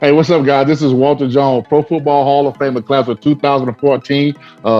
Hey, what's up, guys? This is Walter Jones, Pro Football Hall of Famer class of 2014,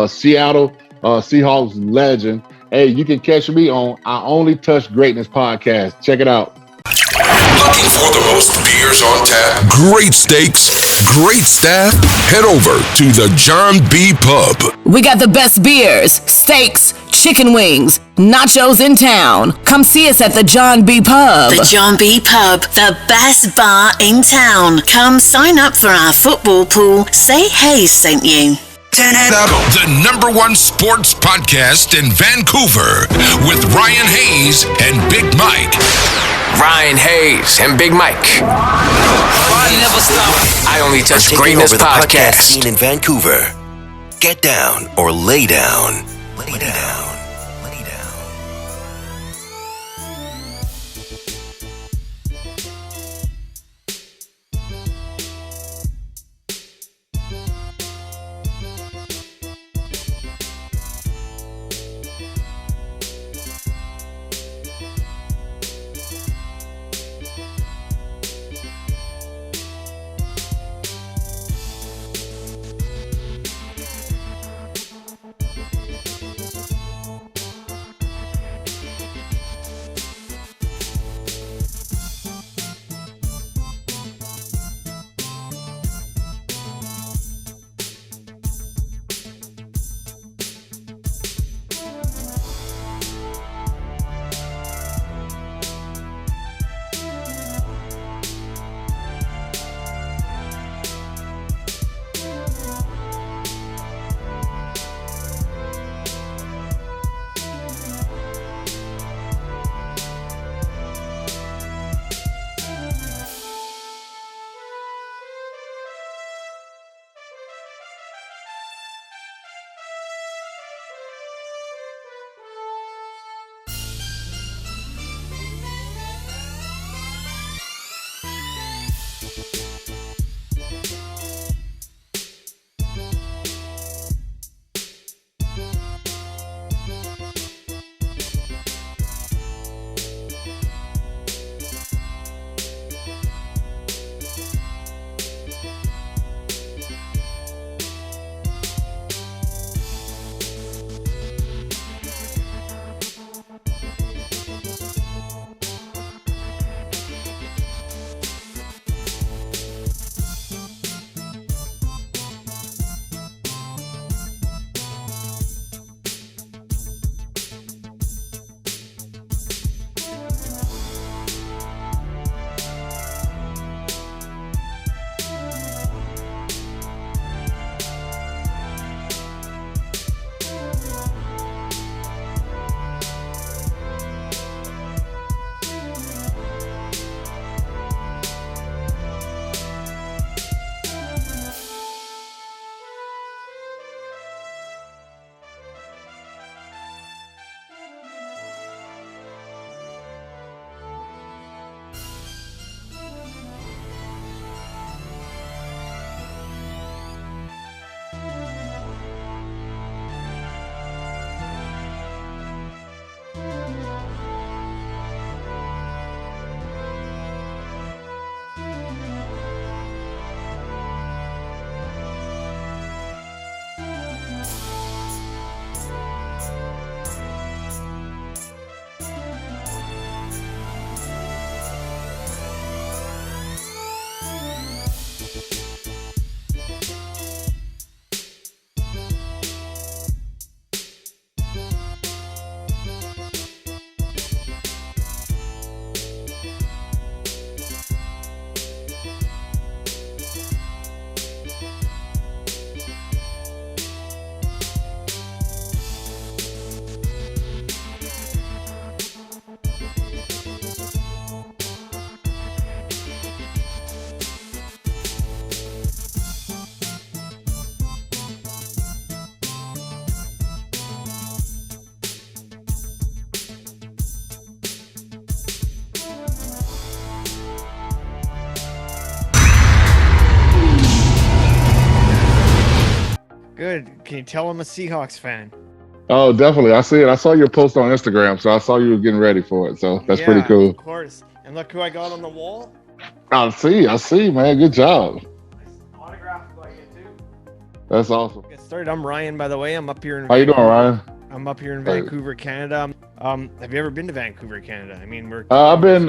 Seattle Seahawks legend. Hey, you can catch me on I Only Touch Greatness podcast. Check it out. Looking for the most beers on tap? Great steaks, great staff? Head over to the John B. Pub. We got the best beers, steaks, chicken wings, nachos in town. Come see us at the John B. Pub. The John B. Pub, the best bar in town. Come sign up for our football pool. Say Hayes sent you. Turn it up. The #1 sports podcast in Vancouver with Ryan Hayes and Big Mike. Ryan Hayes and Big Mike. I Only Touch Greatness podcast. Scene in Vancouver. Get down or lay down. Lay down. Good. Can you tell I'm a Seahawks fan? Oh, definitely. I see it. I saw your post on Instagram, so I saw you were getting ready for it. So that's pretty cool. Of course. And look who I got on the wall. I see, man. Good job. Autograph do I get too? That's awesome. Get started. I'm Ryan, by the way. I'm up here in How you doing, Vancouver. Ryan? I'm up here in Hey. Vancouver, Canada. Have you ever been to Vancouver, Canada? I mean, we're I've been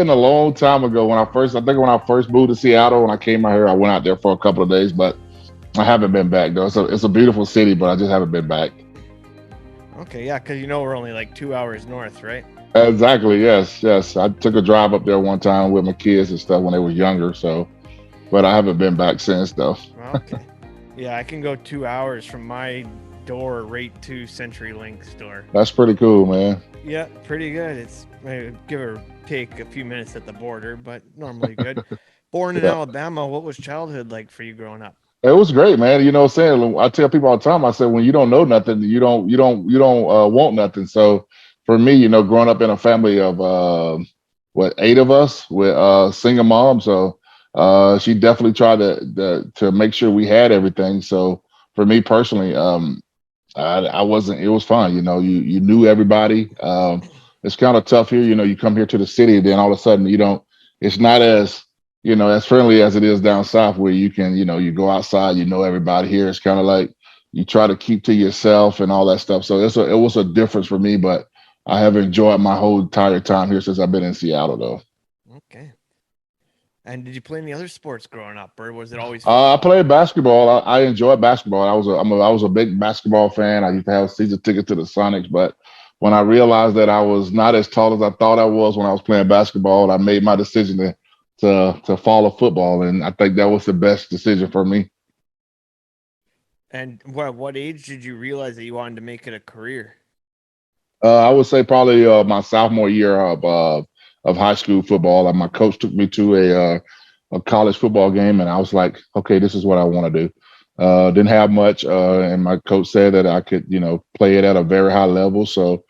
a long time ago I think when I first moved to Seattle, when I came out here, I went out there for a couple of days, but I haven't been back though. It's a beautiful city, but I just haven't been back. Okay, yeah, because we're only like 2 hours north, right? Exactly. Yes. Yes. I took a drive up there one time with my kids and stuff when they were younger. So, but I haven't been back since though. Okay. Yeah, I can go 2 hours from my door right to CenturyLink store. That's pretty cool, man. Yeah, pretty good. It's give or take a few minutes at the border, but normally good. Born in Yeah. Alabama, what was childhood like for you growing up? It was great, man. You know what I'm saying? I tell people all the time, I said, when you don't know nothing, you don't want nothing. So for me, growing up in a family of what, 8 of us with single mom. So she definitely tried to make sure we had everything. So for me personally, I wasn't, it was fun. You knew everybody. It's kind of tough here. You come here to the city, then all of a sudden it's not as, as friendly as it is down south where you can, you go outside, everybody. Here it's kind of like you try to keep to yourself and all that stuff. So it was a difference for me, but I have enjoyed my whole entire time here since I've been in Seattle though. Okay. And did you play any other sports growing up, or was it always I football? played basketball. I enjoyed basketball. I was a big basketball fan. I used to have season tickets to the Sonics, but when I realized that I was not as tall as I thought I was when I was playing basketball, I made my decision to follow football, and I think that was the best decision for me. And what age did you realize that you wanted to make it a career? I would say probably my sophomore year of high school football. My coach took me to a college football game, and I was like, okay, this is what I want to do. Didn't have much, and my coach said that I could, play it at a very high level. So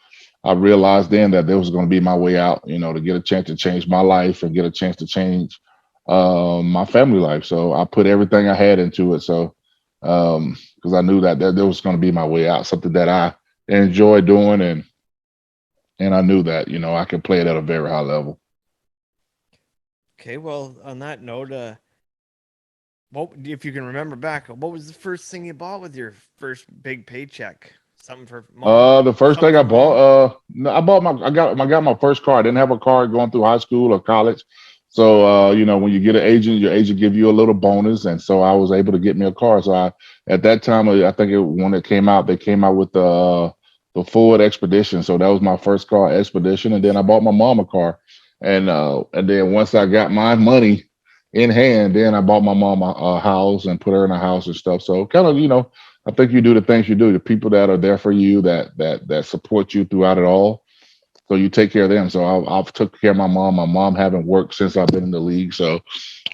I realized then that this was going to be my way out, to get a chance to change my life and get a chance to change my family life. So I put everything I had into it. So because I knew that there was going to be my way out, something that I enjoy doing, and I knew that I could play it at a very high level. Okay, well, on that note, what if you can remember back? What was the first thing you bought with your first big paycheck? Something for mom? The first Something thing I for bought, mom? no, I got my first car. I didn't have a car going through high school or college. So when you get an agent, your agent give you a little bonus, and so I was able to get me a car. So at that time, I think when it came out, they came out with the Ford Expedition. So that was my first car, Expedition, and then I bought my mom a car, and then once I got my money in hand, then I bought my mom a house and put her in a house and stuff. So kind of, I think you do the things you do. The people that are there for you, that support you throughout it all. So you take care of them. So I've took care of my mom. My mom haven't worked since I've been in the league. So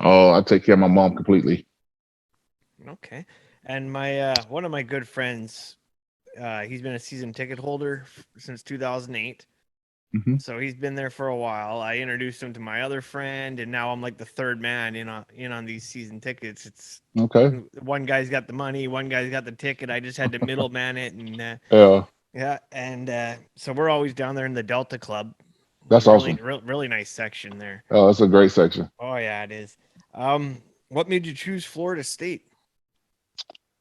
I take care of my mom completely. Okay. And my one of my good friends, he's been a season ticket holder since 2008. Mhm. So he's been there for a while. I introduced him to my other friend, and now I'm like the third man in on these season tickets. It's Okay. one guy's got the money, one guy's got the ticket. I just had to middleman it, and Yeah, yeah, and so we're always down there in the Delta Club. that's Really, awesome. really nice section there. Oh, that's a great section. Oh yeah, it is. What made you choose Florida State?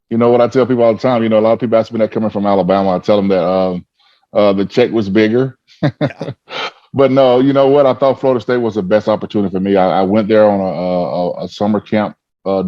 You know what I tell people all the time. A lot of people ask me that coming from Alabama. I tell them that the check was bigger. Yeah. But no, you know what? I thought Florida State was the best opportunity for me. I went there on a summer camp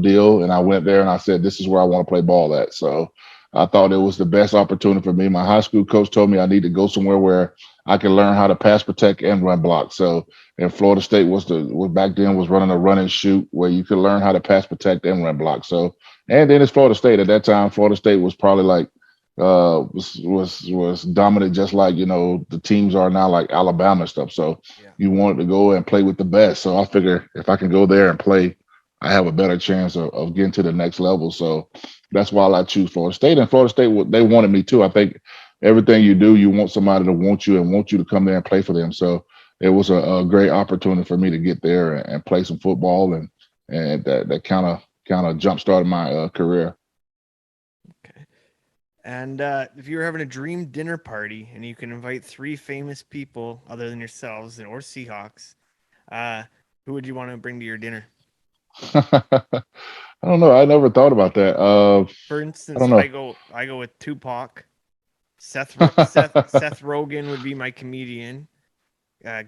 deal, and I went there and I said, "This is where I want to play ball at." So I thought it was the best opportunity for me. My high school coach told me I need to go somewhere where I can learn how to pass, protect, and run block. So, and Florida State was back then was running a run and shoot where you could learn how to pass, protect, and run block. So, and then it's Florida State. At that time, Florida State was probably like was dominant, just like the teams are now, like Alabama and stuff. So Yeah. you wanted to go and play with the best. So I figure if I can go there and play, I have a better chance of getting to the next level. So that's why I choose Florida State. And Florida State, they wanted me too. I think everything you do, you want somebody to want you and want you to come there and play for them. So it was a great opportunity for me to get there and play some football, and that kind of jump started my career. Okay. And if you were having a dream dinner party and you can invite three famous people other than yourselves or Seahawks, uh, Who would you want to bring to your dinner? I don't know. I never thought about that. For I instance, don't I know. go with Tupac. Seth Rogen would be my comedian.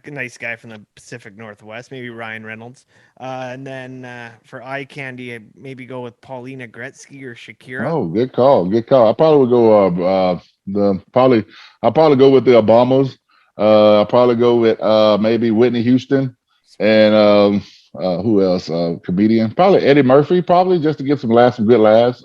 Nice guy from the Pacific Northwest. Maybe Ryan Reynolds. And then for eye candy, I'd maybe go with Paulina Gretzky or Shakira. Oh, good call. Good call. I probably would go I'll probably go with the Obamas. I'll probably go with maybe Whitney Houston Sweet. and who else? Comedian. Probably Eddie Murphy, probably just to get some good laughs.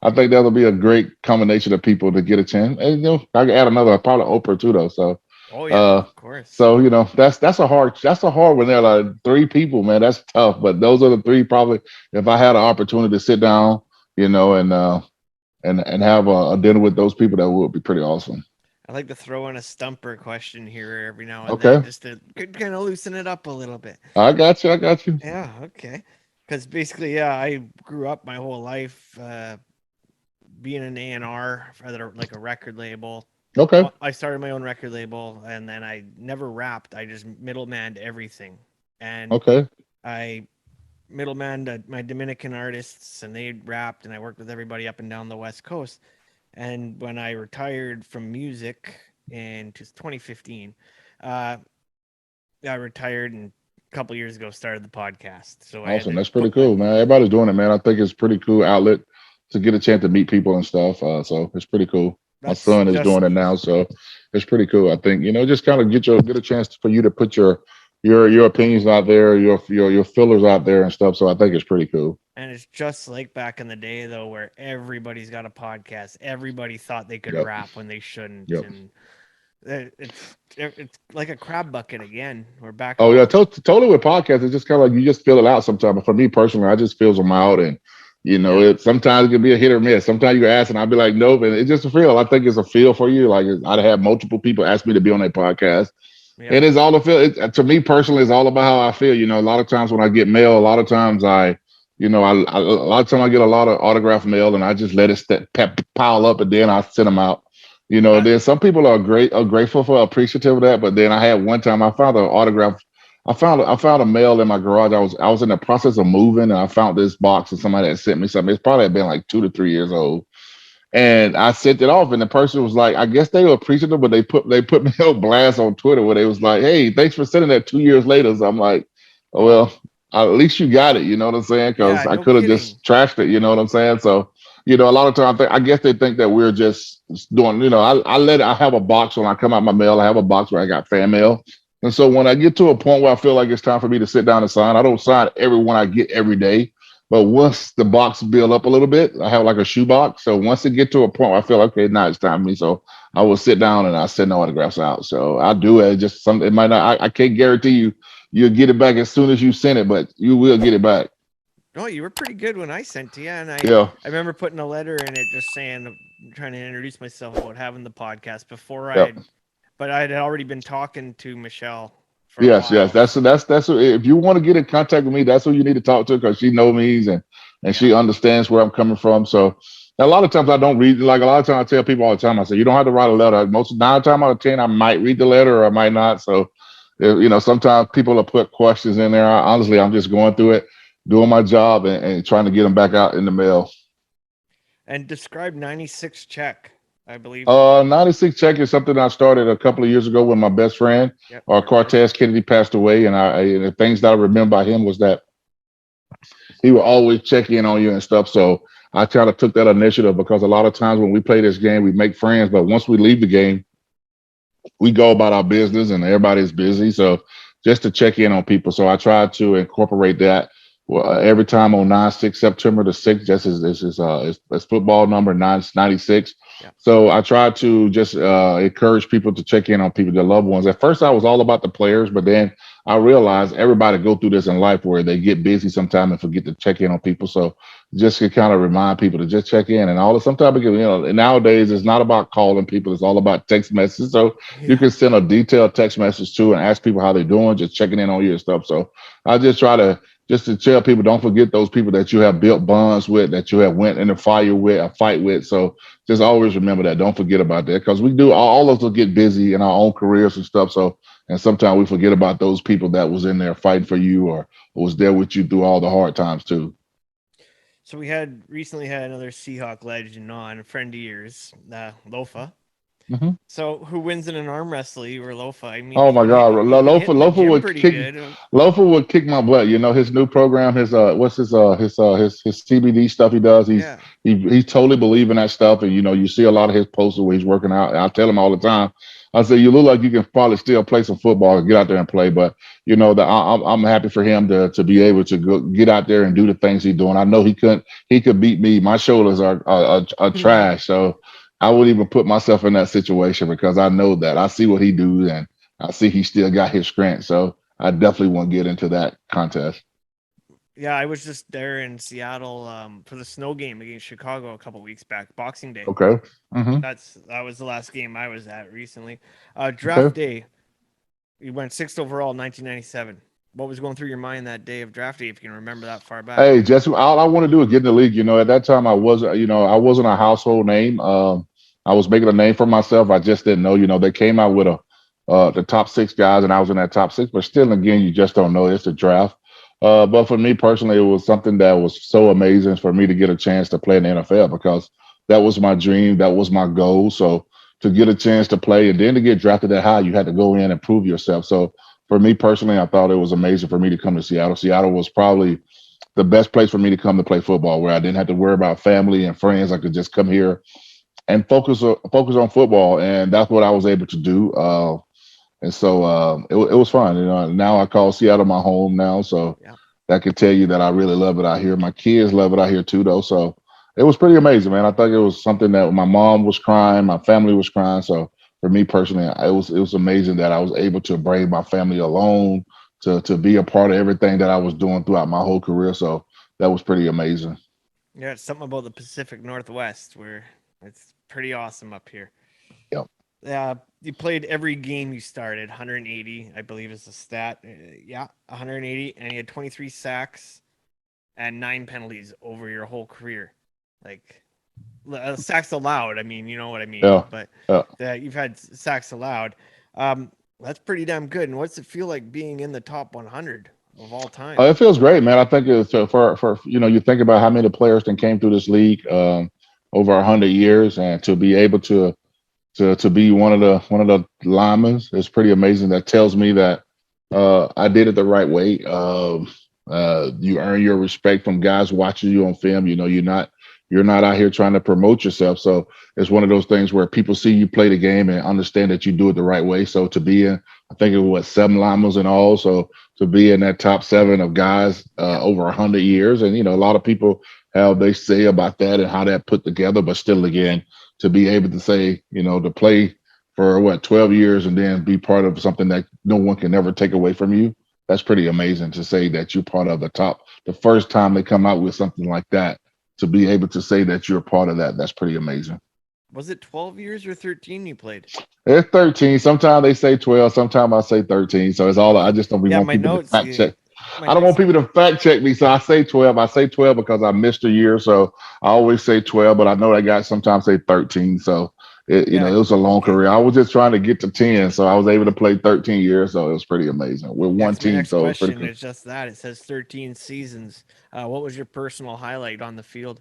I think that'll be a great combination of people to get a chance. And I can add another probably Oprah too though. So Oh yeah, uh of course. that's a hard one there. Like three people, man, that's tough. But those are the three probably if I had an opportunity to sit down, and have a dinner with those people, that would be pretty awesome. I like to throw in a stumper question here every now and then, Okay, just to kind of loosen it up a little bit. I got you. I got you. Yeah, okay. Because basically, yeah, I grew up my whole life being an A&R for like a record label. Okay, Well, I started my own record label, and then I never rapped. I just middlemaned everything, and okay, I middleman my Dominican artists, and they rapped, and I worked with everybody up and down the West Coast. And when I retired from music in 2015, uh, I retired and a couple years ago started the podcast. So I had awesome. to That's pretty put my cool, man. Everybody's doing it, man. I think it's pretty cool outlet to get a chance to meet people and stuff. So it's pretty cool. My that's son is just doing it now, so it's pretty cool. I think just kind of get a chance for you to put your opinions out there, your fillers out there and stuff. So I think it's pretty cool. and it's just like back in the day though, where everybody's got a podcast. Everybody thought they could Yep. rap when they shouldn't, Yep. and it's like a crab bucket again. We're back Oh yeah, home. totally with podcasts. It's just kind of like you just fill it out sometimes. But for me personally, I just fills them out, and Yeah. it sometimes it can be a hit or miss. Sometimes you ask, and I'll be like, nope, and it's just a feel. I think it's a feel for you. Like I'd have multiple people ask me to be on their podcast, Yeah. and it's all a feel. To me personally, it's all about how I feel. A lot of times when I get mail, a lot of times a lot of times I get a lot of autograph mail, and I just let it pile up, and then I send them out. Then some people are grateful for, appreciative of that. But then I had one time I found an autograph. I found a mail in my garage. I was in the process of moving, and I found this box, and somebody had sent me something. It's probably been like 2 to 3 years old, and I sent it off, and the person was like, I guess they were appreciative, but they put me on blast on Twitter where they was like, "Hey, thanks for sending that 2 years later." So I'm like, "Oh well, at least you got it." You know what I'm saying? Because Yeah, I no could have kidding. just trashed it. You know what I'm saying? So a lot of times I guess they think that we're just doing. I have a box when I come out my mail. I have a box where I got fan mail. And so when I get to a point where I feel like it's time for me to sit down and sign, I don't sign every one I get every day. But once the box build up a little bit, I have like a shoe box. So once it get to a point where I feel okay, now it's time for me. So I will sit down and I send the autographs out. So I do it. Just some it might not. I can't guarantee you'll get it back as soon as you send it, but you will get it back. No, you were pretty good when I sent to you, and Yeah. I remember putting a letter in it just saying, trying to introduce myself about having the podcast before Yep. but I had already been talking to Michelle for a Yes, while. yes. That's if you want to get in contact with me, that's who you need to talk to because she knows me and she understands where I'm coming from. So a lot of times I don't read. Like a lot of times I tell people all the time, I say you don't have to write a letter. Most 9 times out of 10, I might read the letter or I might not. So sometimes people will put questions in there. Honestly, I'm just going through it, doing my job, and trying to get them back out in the mail. And describe 96 check, I believe. 96 check is something I started a couple of years ago with my best friend, Yep. Cortez Kennedy passed away, and the things that I remember by him was that he would always check in on you and stuff. So I kind of took that initiative because a lot of times when we play this game, we make friends, but once we leave the game, we go about our business and everybody's busy. So just to check in on people. So I tried to incorporate that every time on 9/6 September the 6th, just as football number 996. Yeah. So I tried to just encourage people to check in on people, their loved ones. At first I was all about the players, but then I realized everybody go through this in life where they get busy sometimes and forget to check in on people. So just to kind of remind people to just check in and all this. Sometimes nowadays it's not about calling people, it's all about text messages. So you can send a detailed text message too and ask people how they're doing, just checking in on you and stuff. So I just try to tell people, don't forget those people that you have built bonds with, that you have went in a fight with. So just always remember that. Don't forget about that because we do all of us will get busy in our own careers and stuff. So And sometimes we forget about those people that was in there fighting for you or was there with you through all the hard times too. So we had recently had another Seahawk legend on, a friend of yours, Lofa. Mhm. So who wins in an arm wrestle, you or Lofa? I mean, Oh my God, you've been hitting the Lofa gym would pretty kick. good. Lofa would kick my butt. You know his new program, his what's his CBD stuff he does. Yeah. He's totally believe in that stuff, and you see a lot of his posts where he's working out. And I tell him all the time. I say you look like you can probably still play some football and get out there and play, but that I'm happy for him to be able to go get out there and do the things he's doing. I know he could beat me. My shoulders are trash, so I wouldn't even put myself in that situation because I know that I see what he do and I see he still got his strength. So I definitely want to get into that contest. Yeah, I was just there in Seattle for the snow game against Chicago a couple weeks back, Boxing Day. Okay. Mm-hmm. That was the last game I was at recently. Draft Okay. day, you went 6th overall, 1997. What was going through your mind that day of draft day, if you can remember that far back? Hey, Jesse, all I want to do is get in the league. At that time I wasn't a household name. I was making a name for myself. I just didn't know. They came out with the top 6 guys, and I was in that top 6. But still, again, you just don't know. It's the draft. But for me personally, it was something that was so amazing for me to get a chance to play in the NFL because that was my dream. That was my goal. So to get a chance to play and then to get drafted that high, you had to go in and prove yourself. So for me personally, I thought it was amazing for me to come to Seattle. Seattle was probably the best place for me to come to play football, where I didn't have to worry about family and friends. I could just come here and focus on football, and that's what I was able to do. And so it was fun. Now I call Seattle my home now, so Yeah. that can tell you that I really love it out here. My kids love it out here too, though. So it was pretty amazing, man. I think it was something that my mom was crying, my family was crying. So for me personally, it was amazing that I was able to bring my family along to be a part of everything that I was doing throughout my whole career. So that was pretty amazing. Yeah, it's something about the Pacific Northwest where it's pretty awesome up here. Yep. You played every game you started, 180, I believe is the stat. 180, and you had 23 sacks and 9 penalties over your whole career. Like sacks allowed. I mean, you know what I mean. Yeah. But Yeah. you've had sacks allowed. That's pretty damn good. And what's it feel like being in the top 100 of all time? It feels great, man. I think it's for you think about how many players that came through this league over 100 years, and to be able to be one of the linemen is pretty amazing. That tells me that I did it the right way. You earn your respect from guys watching you on film. You're not out here trying to promote yourself. So it's one of those things where people see you play the game and understand that you do it the right way. So to be in, I think it was 7 linemen in all. So to be in that top 7 of guys over 100 years, and a lot of people how they say about that and how that put together, but still, again, to be able to say, to play for 12 years and then be part of something that no one can ever take away from you. That's pretty amazing to say that you're part of the first time they come out with something like that, to be able to say that you're a part of that. That's pretty amazing. Was it 12 years or 13 you played? It's 13. Sometimes they say 12. Sometimes I say 13. So it's all, I just don't want people to fact check. I don't want people to fact check me. So I say 12. I say 12 because I missed a year. So I always say 12, but I know they got sometimes say 13. So it was a long career. I was just trying to get to 10. So I was able to play 13 years. So it was pretty amazing with one team. Next so question cool. is just that. It says 13 seasons. What was your personal highlight on the field?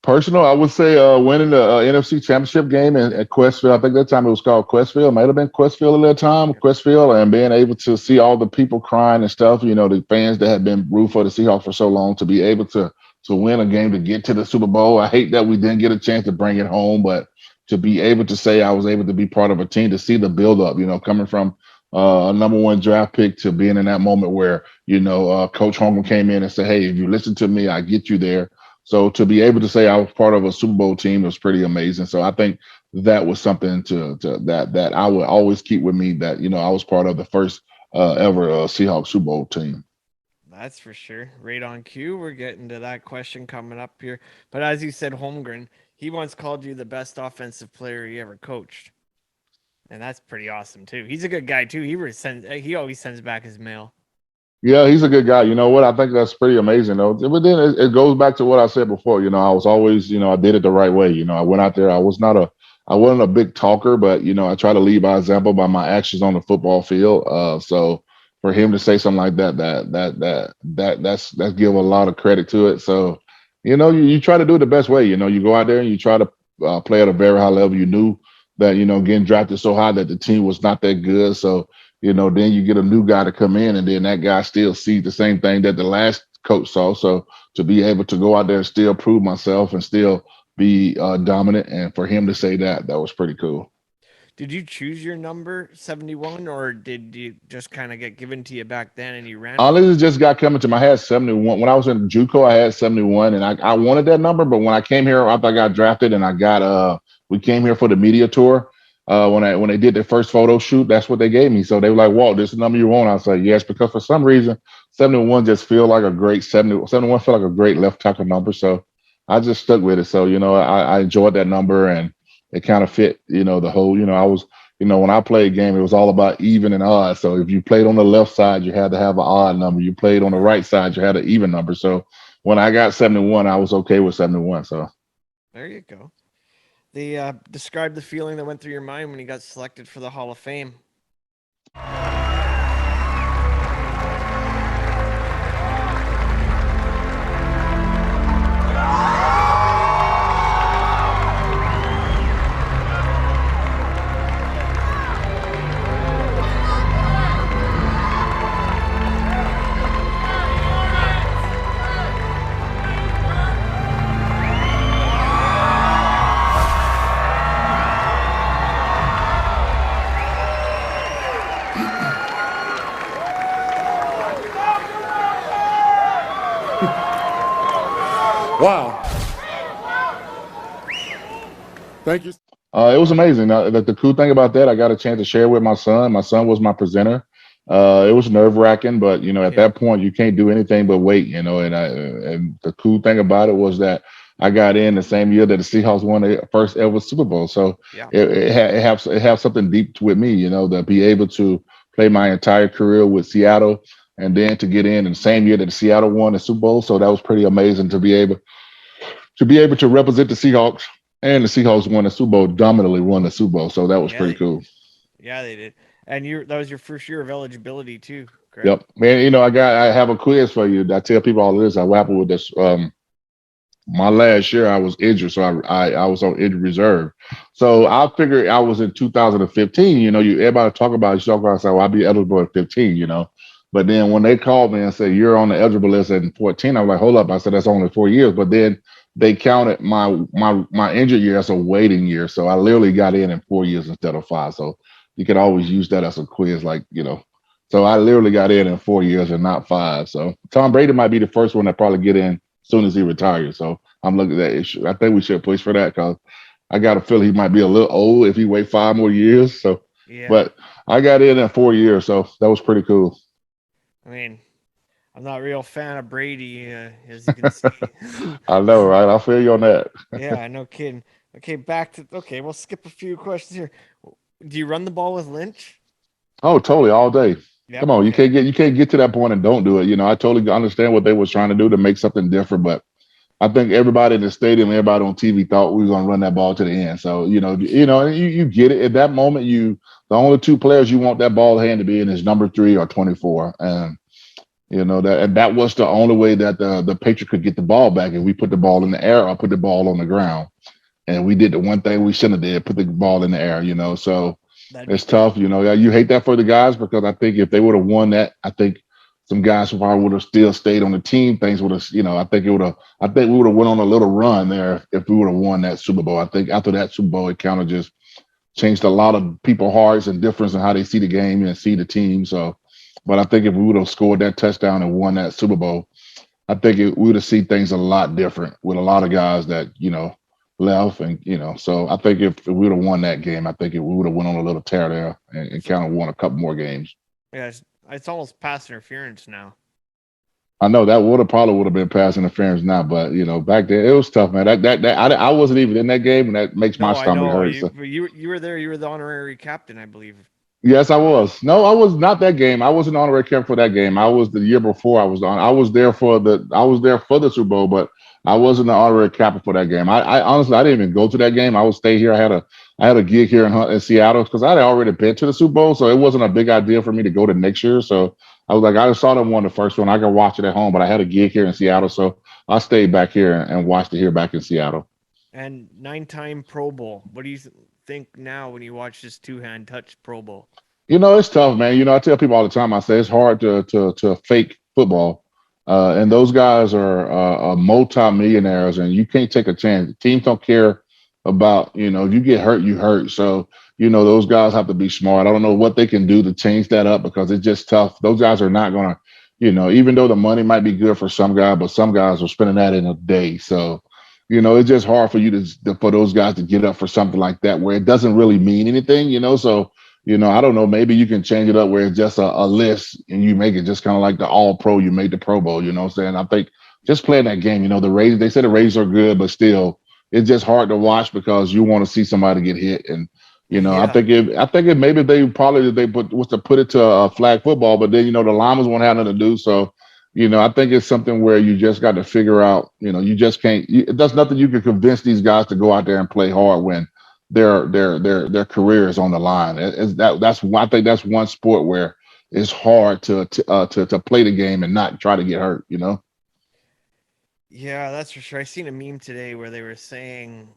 Personal, I would say winning the NFC Championship game at Questville. I think that time it was called Questville. It might have been Questville at that time, Questville, and being able to see all the people crying and stuff. The fans that had been rooting for the Seahawks for so long, to be able to win a game, to get to the Super Bowl. I hate that we didn't get a chance to bring it home, but to be able to say I was able to be part of a team, to see the build-up, coming from a number 1 draft pick to being in that moment where, Coach Holmgren came in and said, hey, if you listen to me, I get you there. So to be able to say I was part of a Super Bowl team was pretty amazing. So I think that was something that I would always keep with me, that, I was part of the first ever Seahawks Super Bowl team. That's for sure. Right on cue. We're getting to that question coming up here. But as you said, Holmgren, he once called you the best offensive player he ever coached. And that's pretty awesome too. He's a good guy too. He always sends back his mail. Yeah, he's a good guy. You know what? I think that's pretty amazing, though. But then it goes back to what I said before. I was always, I did it the right way. I went out there. I I wasn't a big talker, but I try to lead by example by my actions on the football field. So for him to say something like that's give a lot of credit to it. So you try to do it the best way. You go out there and you try to play at a very high level. You knew that getting drafted so high that the team was not that good. So then you get a new guy to come in, and then that guy still sees the same thing that the last coach saw. So to be able to go out there and still prove myself and still be dominant, and for him to say that was pretty cool. Did you choose your number 71, or did you just kind of get given to you back then and you ran? Honestly, it just got coming to my head. 71. When I was in JUCO, I had 71, and I wanted that number. But when I came here after I got drafted, and we came here for the media tour. When they did their first photo shoot, that's what they gave me. So they were like, "Walt, this is the number you want." I was like, "Yes," because for some reason, 71 just feel like a great 71 feel like a great left tackle number. So I just stuck with it. So I enjoyed that number, and it kind of fit. The whole. I was. When I played game, it was all about even and odd. So if you played on the left side, you had to have an odd number. You played on the right side, you had an even number. So when I got 71, I was okay with 71. So there you go. Describe the feeling that went through your mind when you got selected for the Hall of Fame. Wow. Thank you. It was amazing. The cool thing about that, I got a chance to share with my son. My son was my presenter. It was nerve-wracking, but at that point you can't do anything but wait. And the cool thing about it was that I got in the same year that the Seahawks won their first ever Super Bowl. So it has something deep with me. To be able to play my entire career with Seattle, and then to get in the same year that the Seattle won the Super Bowl. So that was pretty amazing to be able to represent the Seahawks, and the Seahawks won the Super Bowl, dominantly won the Super Bowl. So that was pretty cool. Yeah, they did. And that was your first year of eligibility too, correct? Yep. Man, I have a quiz for you. I tell people all this. I wrap up with this. My last year I was injured, so I was on injured reserve. So I figured I was in 2015. Everybody talk about it. I said, well, I'll be eligible at 15, But then when they called me and said, you're on the eligible list at 14, I was like, hold up. I said, that's only 4 years. But then they counted my injured year as a waiting year. So I literally got in 4 years instead of 5. So you can always use that as a quiz, So I literally got in 4 years and not 5. So Tom Brady might be the first one that probably get in as soon as he retires. So I'm looking at that issue. I think we should push for that, because I got a feeling he might be a little old if he wait 5 more years. So, But I got in 4 years. So that was pretty cool. I mean, I'm not a real fan of Brady, as you can see. I know, right? I feel you on that. Yeah, no kidding. Okay, we'll skip a few questions here. Do you run the ball with Lynch? Oh, totally, all day. Yep, Come on, you can't get to that point and don't do it. I totally understand what they was trying to do to make something different, but I think everybody in the stadium, everybody on TV thought we were going to run that ball to the end. So, you get it. At that moment, the only two players you want that ball hand to be in is number 3 or 24. And, that was the only way that the Patriot could get the ball back. If we put the ball in the air or put the ball on the ground. And we did the one thing we shouldn't have did, put the ball in the air, So it's tough. You hate that for the guys, because I think if they would have won that, I think some guys probably would have still stayed on the team. Things would have, I think we would have went on a little run there if we would have won that Super Bowl. I think after that Super Bowl, it kind of just changed a lot of people's hearts and difference in how they see the game and see the team. So, but I think if we would have scored that touchdown and won that Super Bowl, I think we would have seen things a lot different with a lot of guys that, left. And, so I think if we would have won that game, I think we would have went on a little tear there and kind of won a couple more games. Yeah, it's almost pass interference now. I know that probably would have been pass interference now, but back then it was tough, man. I wasn't even in that game, and that makes my stomach hurt. You were there. You were the honorary captain, I believe. Yes, I was. No, I was not that game. I wasn't honorary captain for that game. I was the year before. I was there for the Super Bowl, but I wasn't the honorary captain for that game. I honestly, I didn't even go to that game. I would stay here. I I had a gig here in Seattle because I had already been to the Super Bowl, so it wasn't a big idea for me to go to next year. So I was like, I just saw them won the first one. I could watch it at home, but I had a gig here in Seattle, so I stayed back here and watched it here back in Seattle. And 9-time Pro Bowl. What do you think now when you watch this two-hand touch Pro Bowl? It's tough, man. I tell people all the time. I say it's hard to fake football, and those guys are multi-millionaires, and you can't take a chance. Teams don't care about if you get hurt, you hurt. So those guys have to be smart. I don't know what they can do to change that up because it's just tough. Those guys are not gonna, even though the money might be good for some guy, but some guys are spending that in a day. So it's just hard for for those guys to get up for something like that where it doesn't really mean anything. So. I don't know. Maybe you can change it up where it's just a list and you make it just kind of like the all pro. You made the Pro Bowl, what I'm saying? I think just playing that game, the Rays, they said the Rays are good, but still, it's just hard to watch because you want to see somebody get hit. And, I think maybe they put it to a flag football, but then, the linemen won't have nothing to do. So, I think it's something where you just got to figure out, you just can't, there's nothing you can convince these guys to go out there and play hard when their career is on the line. I think that's one sport where it's hard to play the game and not try to get hurt. Yeah, that's for sure. I seen a meme today where they were saying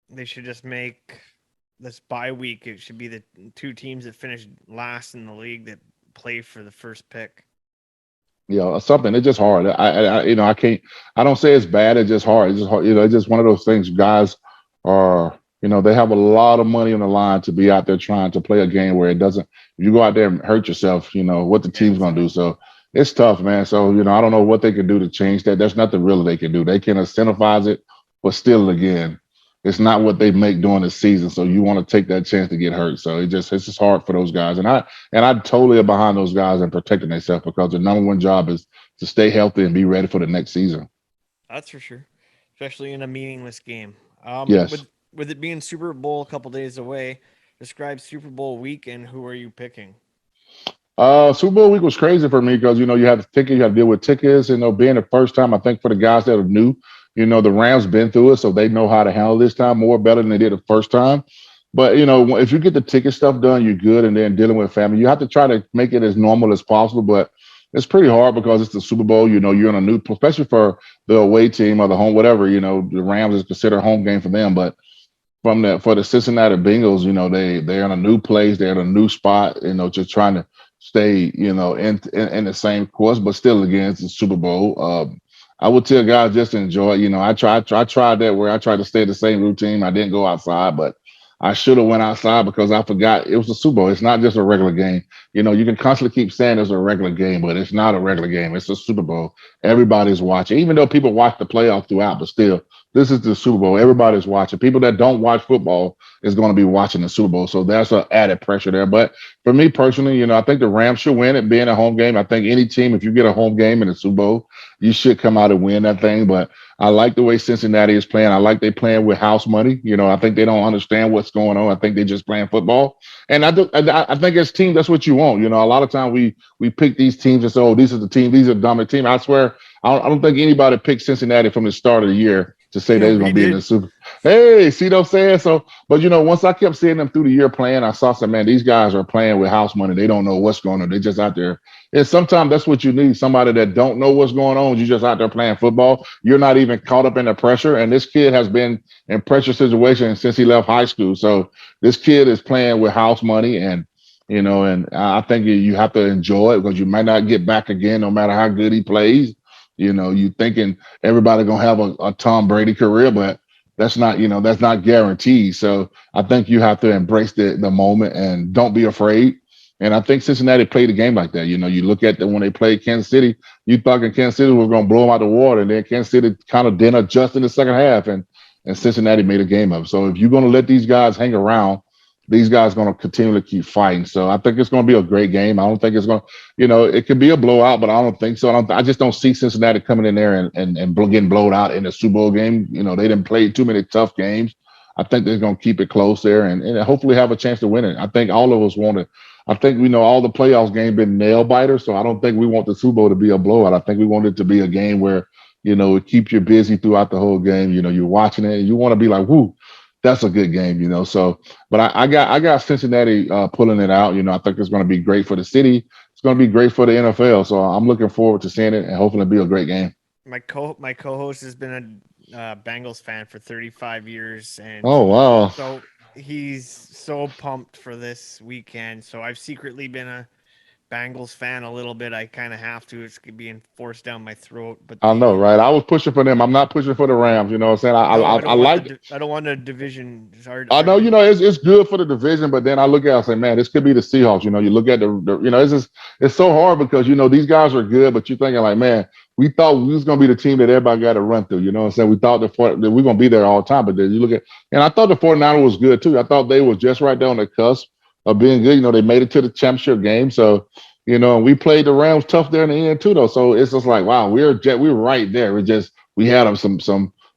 they should just make this bye week. It should be the two teams that finished last in the league that play for the first pick. Something. It's just hard. I can't. I don't say it's bad. It's just hard. It's just hard. It's just one of those things. Guys are. They have a lot of money on the line to be out there trying to play a game where it doesn't. If you go out there and hurt yourself, what the team's going to do. So it's tough, man. So, I don't know what they can do to change that. There's nothing really they can do. They can incentivize it, but still, again, it's not what they make during the season. So you want to take that chance to get hurt. So it's just hard for those guys. And I totally am behind those guys and protecting themselves because the number one job is to stay healthy and be ready for the next season. That's for sure, especially in a meaningless game. Yes. With it being Super Bowl a couple days away, describe Super Bowl weekend. Who are you picking? Super Bowl week was crazy for me because, you have tickets, you have to deal with tickets, being the first time, I think for the guys that are new, the Rams been through it, so they know how to handle this time more better than they did the first time. But, if you get the ticket stuff done, you're good. And then dealing with family, you have to try to make it as normal as possible. But it's pretty hard because it's the Super Bowl, you're in a new, especially for the away team or the home, whatever, the Rams is considered a home game for them. But for the Cincinnati Bengals, they're in a new place, they're in a new spot, just trying to stay, in the same course, but still, again, it's the Super Bowl. I would tell guys just enjoy it. I tried that where I tried to stay the same routine. I didn't go outside, but I should have went outside because I forgot it was the Super Bowl. It's not just a regular game. You can constantly keep saying it's a regular game, but it's not a regular game. It's a Super Bowl. Everybody's watching, even though people watch the playoffs throughout, but still, this is the Super Bowl. Everybody's watching. People that don't watch football is going to be watching the Super Bowl. So that's an added pressure there. But for me personally, I think the Rams should win it being a home game. I think any team, if you get a home game in the Super Bowl, you should come out and win that thing. But I like the way Cincinnati is playing. I like they playing with house money. I think they don't understand what's going on. I think they're just playing football. And I think as team, that's what you want. A lot of times we pick these teams and say, oh, these are the team. These are the dominant team. I swear, I don't think anybody picked Cincinnati from the start of the year to say they're going to be in the Super. Hey, see what I'm saying? So, but once I kept seeing them through the year playing, I saw some, man, these guys are playing with house money. They don't know what's going on. They're just out there. And sometimes that's what you need. Somebody that don't know what's going on. You're just out there playing football. You're not even caught up in the pressure. And this kid has been in pressure situations since he left high school. So this kid is playing with house money and I think you have to enjoy it because you might not get back again no matter how good he plays. You thinking everybody gonna have a Tom Brady career, but that's not guaranteed. So I think you have to embrace the moment and don't be afraid. And I think Cincinnati played the game like that. You look at when they played Kansas City, you thought Kansas City was gonna blow them out the water, and then Kansas City kind of didn't adjust in the second half, and Cincinnati made a game of it. So if you're gonna let these guys hang around, these guys are going to continually keep fighting. So I think it's going to be a great game. I don't think it's going to, it could be a blowout, but I don't think so. I just don't see Cincinnati coming in there and getting blown out in the Super Bowl game. They didn't play too many tough games. I think they're going to keep it close there and hopefully have a chance to win it. I think all of us want it. I think we know all the playoffs game been nail biters. So I don't think we want the Super Bowl to be a blowout. I think we want it to be a game where, it keeps you busy throughout the whole game. You're watching it and you want to be like, whoo. That's a good game, you know. So, but I got Cincinnati pulling it out. You know, I think it's going to be great for the city. It's going to be great for the NFL. So I'm looking forward to seeing it, and hopefully it'll be a great game. My co-host has been a Bengals fan for 35 years, and Oh wow. so he's so pumped for this weekend. So I've secretly been a Bengals fan a little bit. I kind of have to. It's being forced down my throat. But I know, right? I was pushing for them. I'm not pushing for the Rams. You know what I'm saying? no, I I don't want like. the I don't want a division. I know, you know, it's good for the division, but then I look at it and say, man, this could be the Seahawks. You know, you look at you know, it's so hard because you know these guys are good, but you're thinking like, man, we thought we was gonna be the team that everybody got to run through. You know what I'm saying? We thought that we're gonna be there all the time, but then you look at, and I thought the 49ers was good too. I thought they was just right there on the cusp of being good. You know, they made it to the championship game, so you know, and we played the Rams tough there in the end too, though. So it's just like, wow, we're right there. We had them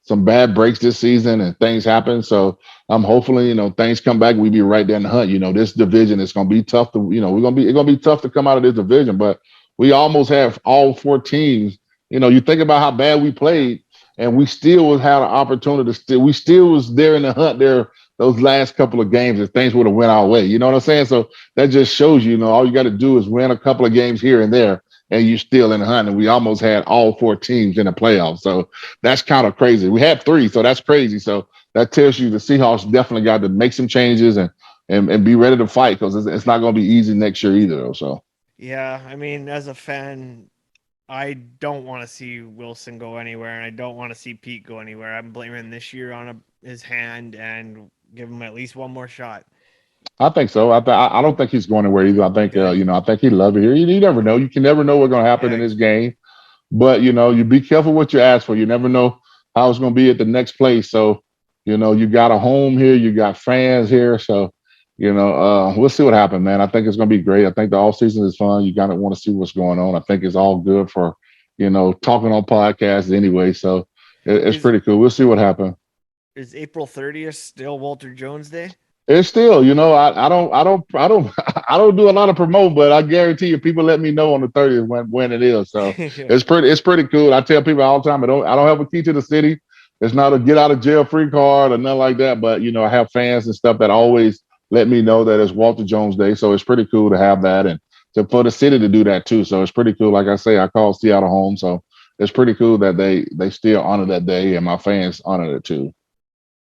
some bad breaks this season and things happen. So I'm hopefully, you know, things come back. We be right there in the hunt. You know, this division is going to be tough to, you know, it's going to be tough to come out of this division, but we almost have all four teams. You know, you think about how bad we played and we still had an opportunity we still was there in the hunt there those last couple of games if things would have went our way. You know what I'm saying? So that just shows you know, all you got to do is win a couple of games here and there and you're still in the hunt. And we almost had all four teams in the playoffs. So that's kind of crazy. We had three, so that's crazy. So that tells you the Seahawks definitely got to make some changes and be ready to fight because it's not going to be easy next year either. Though, so Yeah, I mean, as a fan, I don't want to see Wilson go anywhere, and I don't want to see Pete go anywhere. I'm blaming this year on his hand and give him at least one more shot. I think so. I don't think he's going anywhere either. I think Good. you know I think he loves it here. You never know. You can never know what's going to happen in Yeah, this game. But you know, you be careful what you ask for. You never know how it's going to be at the next place. So, you know, you got a home here, you got fans here. So, you know, we'll see what happens, man. I think it's going to be great. I think the off season is fun. You got to want to see what's going on. I think it's all good for, you know, talking on podcasts anyway. So it's pretty cool. We'll see what happens. is April 30th still Walter Jones Day? It's still, you know, I don't do a lot of promote, but I guarantee you, people let me know on the 30th when it is. So it's pretty cool. I tell people all the time, I don't have a key to the city. It's not a get out of jail free card or nothing like that. But you know, I have fans and stuff that always let me know that it's Walter Jones Day. So it's pretty cool to have that and for the city to do that too. So it's pretty cool. Like I say, I call Seattle home, so it's pretty cool that they still honor that day and my fans honor it too.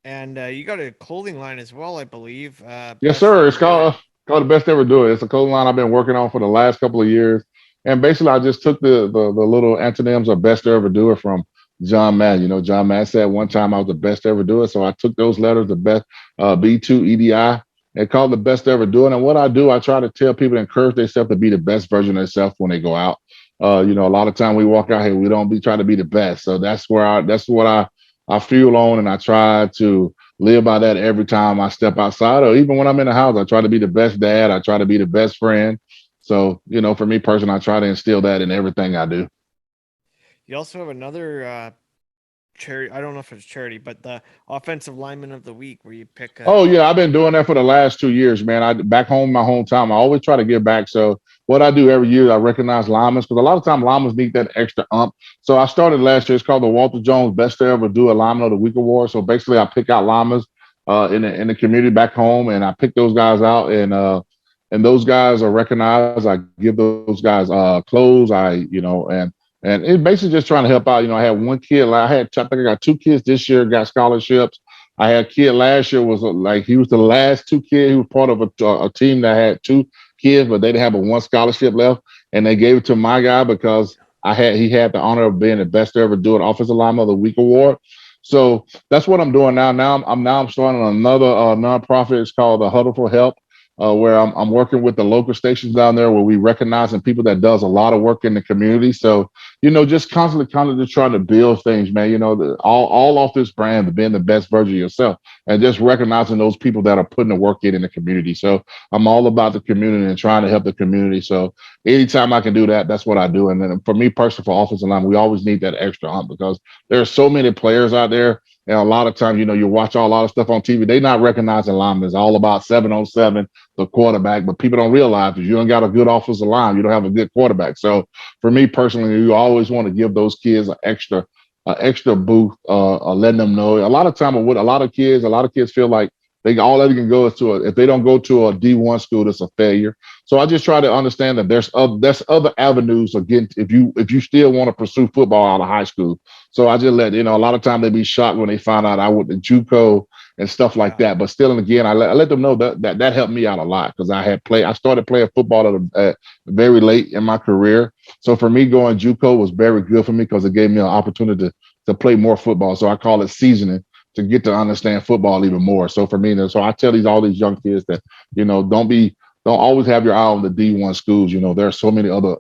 And you got a clothing line as well, I believe. Yes, sir. It's called the Best Ever Do It. It's a clothing line I've been working on for the last couple of years. And basically, I just took the little antonyms of Best Ever Do It from John Madden. You know, John Madden said one time I was the best ever do it. So I took those letters, the best B2 EDI, and called the Best Ever Do It. And what I do, I try to tell people to encourage themselves to be the best version of themselves when they go out. You know, a lot of time we walk out here, we don't be trying to be the best. So that's what I fuel on, and I try to live by that every time I step outside, or even when I'm in the house. I try to be the best dad. I try to be the best friend. So, you know, for me personally, I try to instill that in everything I do. You also have another charity. I don't know if it's charity, but the offensive lineman of the week, where you pick. Oh yeah, I've been doing that for the last 2 years, man. I back home, my hometown. I always try to give back. So what I do every year, I recognize linemen because a lot of times linemen need that extra ump. So I started last year. It's called the Walter Jones Best Ever Do a Lineman of the Week Award. So basically, I pick out linemen in the community back home, and I pick those guys out, and those guys are recognized. I give those guys clothes. And it's basically just trying to help out. You know, I had one kid. I think I got two kids this year got scholarships. I had a kid last year he was the last two kid. He was part of a team that had two kids, but they didn't have a one scholarship left, and they gave it to my guy because he had the honor of being the best to ever do an offensive lineman of the week award. So that's what I'm doing now. Now I'm starting another nonprofit. It's called the Huddle for Help. Where I'm working with the local stations down there where we recognizing people that does a lot of work in the community. So, you know, just constantly kind of just trying to build things, man, you know, all off this brand of being the best version of yourself and just recognizing those people that are putting the work in the community. So I'm all about the community and trying to help the community. So anytime I can do that, that's what I do. And then for me personally, for offensive line, we always need that extra hump because there are so many players out there. And a lot of times, you know, you watch a lot of stuff on TV. They're not recognizing linemen. It's all about 7-on-7, the quarterback. But people don't realize if you don't got a good offensive line, you don't have a good quarterback. So for me personally, you always want to give those kids an extra extra boost, letting them know. A lot of time, with a lot of kids feel like all they can go is if they don't go to a D1 school, it's a failure. So I just try to understand that there's other avenues of getting, if you still want to pursue football out of high school. So I just let, a lot of time they be shocked when they find out I went to JUCO and stuff like that. But still, and again, I let them know that helped me out a lot, because I started playing football at very late in my career. So for me, going JUCO was very good for me, because it gave me an opportunity to play more football. So I call it seasoning, to get to understand football even more. So for me, so I tell all these young kids that, don't always have your eye on the D1 schools. There are so many other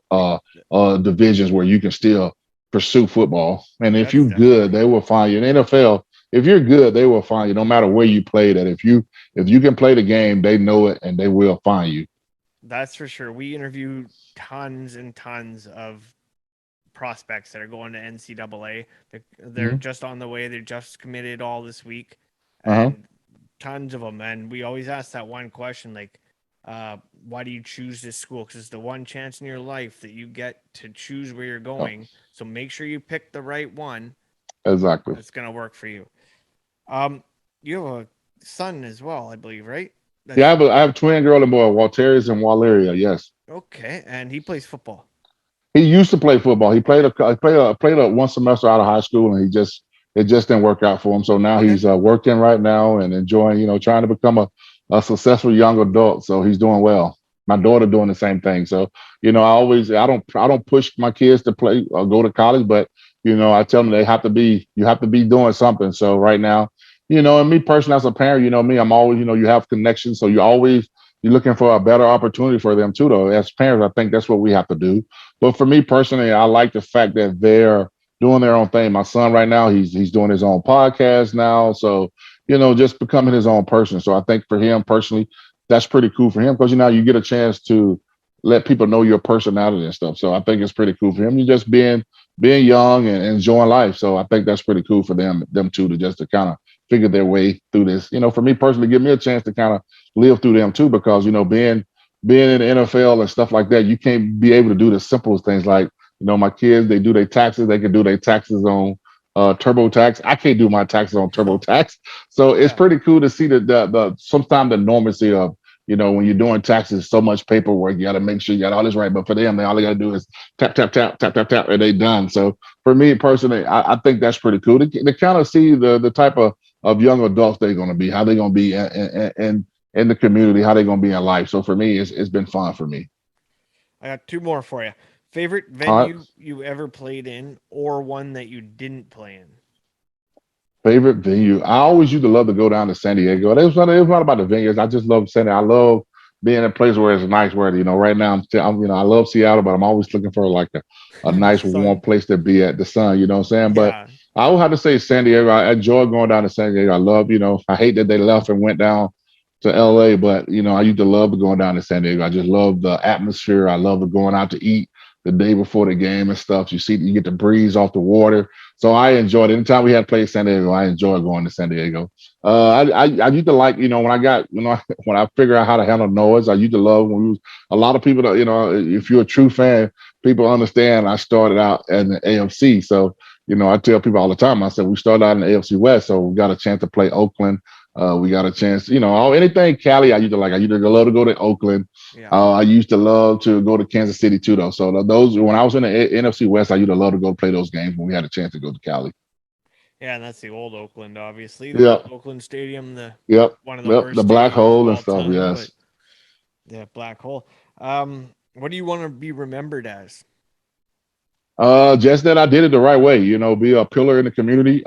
divisions where you can still pursue football. And if you're good, they will find you. In the NFL, if you're good, they will find you, no matter where you play. That if you can play the game, they know it, and they will find you. That's for sure. We interview tons and tons of prospects that are going to NCAA. They're just on the way. They're just committed all this week, and tons of them. And we always ask that one question, like, why do you choose this school? Because it's the one chance in your life that you get to choose where you're going. So make sure you pick the right one. Exactly. That's going to work for you. You have a son as well, I believe, right? I have a twin girl and boy, Walterius and Valeria. Yes. Okay, and he plays football. He used to play football. He played one semester out of high school, and it just didn't work out for him. So now he's working right now and enjoying, trying to become a successful young adult. So he's doing well. My daughter doing the same thing. So I don't push my kids to play or go to college, but I tell them you have to be doing something. So right now, and me personally as a parent, me, I'm always, you have connections, so you're looking for a better opportunity for them too, though. As parents, I think that's what we have to do. But for me personally, I like the fact that they're doing their own thing. My son right now, he's doing his own podcast now. So, just becoming his own person. So I think for him personally, that's pretty cool for him, because, you get a chance to let people know your personality and stuff. So I think it's pretty cool for him. You're just being young and enjoying life. So I think that's pretty cool for them too, to kind of figure their way through this. For me personally, give me a chance to kind of live through them too, because, being in the NFL and stuff like that, you can't be able to do the simplest things. Like, my kids, they do their taxes. They can do their taxes on TurboTax. I can't do my taxes on TurboTax. So it's pretty cool to see the sometimes the normalcy of, when you're doing taxes, so much paperwork, you got to make sure you got all this right. But for them, all they got to do is tap, tap, tap, tap, tap, tap, and they done. So for me personally, I think that's pretty cool to kind of see the type of young adults they're going to be, how they're going to be in the community, how they're going to be in life. So for me, it's been fun for me. I got two more for you. Favorite venue you ever played in, or one that you didn't play in? Favorite venue. I always used to love to go down to San Diego. It was not about the venues. I just love San Diego. I love being in a place where it's nice. Where right now I'm I love Seattle, but I'm always looking for like a nice warm place to be at. The sun. You know what I'm saying? But I would have to say San Diego. I enjoy going down to San Diego. I love. I hate that they left and went down to LA, but I used to love going down to San Diego. I just love the atmosphere. I love going out to eat the day before the game and stuff. You get the breeze off the water. So I enjoyed it. Anytime we had played San Diego, I enjoyed going to San Diego. I used to like, when I figure out how to handle noise, I used to love a lot of people that, if you're a true fan, people understand I started out in the AFC. So, I tell people all the time, I said, we started out in the AFC West. So we got a chance to play Oakland. We got a chance, anything Cali, I used to like. I used to love to go to Oakland. Yeah. I used to love to go to Kansas City too, though. So those, when I was in the NFC West, I used to love to go play those games when we had a chance to go to Cali. Yeah, and that's the old Oakland, obviously. The Oakland Stadium, one of the worst, the black hole and stuff. Time, yes. Black hole. What do you want to be remembered as? Just that I did it the right way. Be a pillar in the community.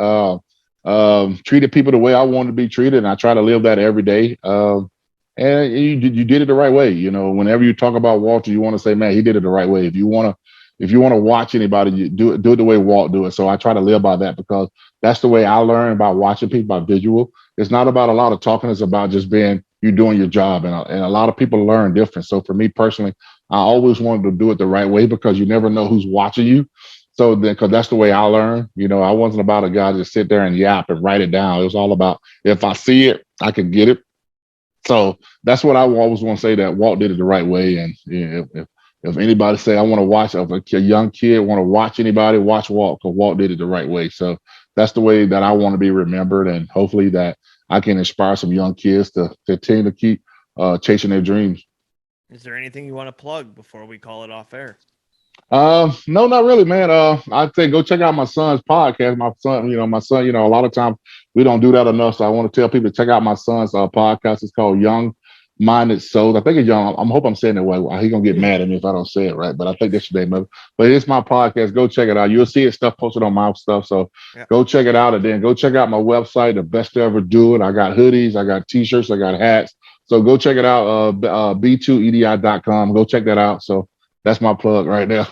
Treated people the way I wanted to be treated, and I try to live that every day. And you did it the right way. Whenever you talk about Walter, you want to say, man, he did it the right way. If you want to watch anybody, you do it the way Walt do it. So I try to live by that, because that's the way I learn about watching people, by visual. It's not about a lot of talking. It's about just you doing your job. And a lot of people learn different. So for me personally, I always wanted to do it the right way, because you never know who's watching you. So because that's the way I learn. I wasn't about a guy to just sit there and yap and write it down. It was all about, if I see it, I can get it. So that's what I always want to say, that Walt did it the right way. And if anybody say I want to watch, if a young kid want to watch anybody, watch Walt, because Walt did it the right way. So that's the way that I want to be remembered, and hopefully that I can inspire some young kids to continue to keep chasing their dreams. Is there anything you want to plug before we call it off air? No, not really, man. I'd say go check out my son's podcast. My son, a lot of times we don't do that enough. So I want to tell people to check out my son's podcast. It's called Young Minded Souls. I think it's young. I hope I'm saying it right. He's gonna get mad at me if I don't say it right, but I think that's the name of it. But it's my podcast. Go check it out. You'll see it stuff posted on my stuff. So go check it out, and then go check out my website, The Best to Ever Do It. I got hoodies, I got t-shirts, I got hats. So go check it out. B2edi.com. Go check that out. So that's my plug right now.